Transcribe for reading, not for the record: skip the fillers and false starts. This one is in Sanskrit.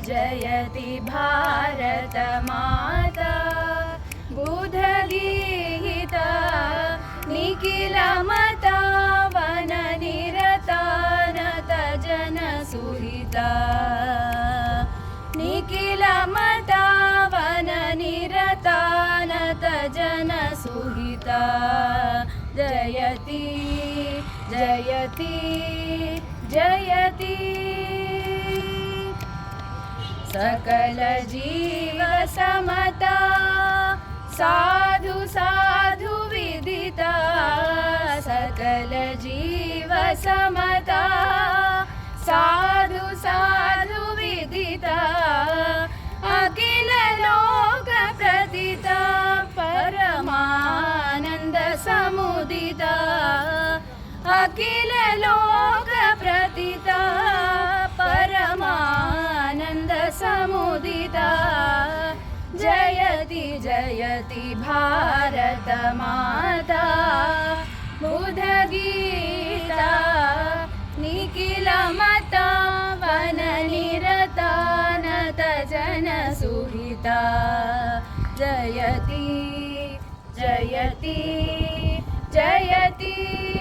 जयति भारत माता बुधगीता निखिलमता वननिरता नत जनसुहिता निखिलमता वननिरता नत जनसुहिता जयति जयति जयति सकल जीव समता साधु साधु विदिता सकल जीव समता साधु साधु विदिता अखिल लोक प्रतिता परमानंद समुदिता अखिल लोक प्रतिता परमानंद समुदिता जयति जयति भारत माता बुधगीता निखिलमता वननिरता नत जनसुहिता जयति जयति जयति।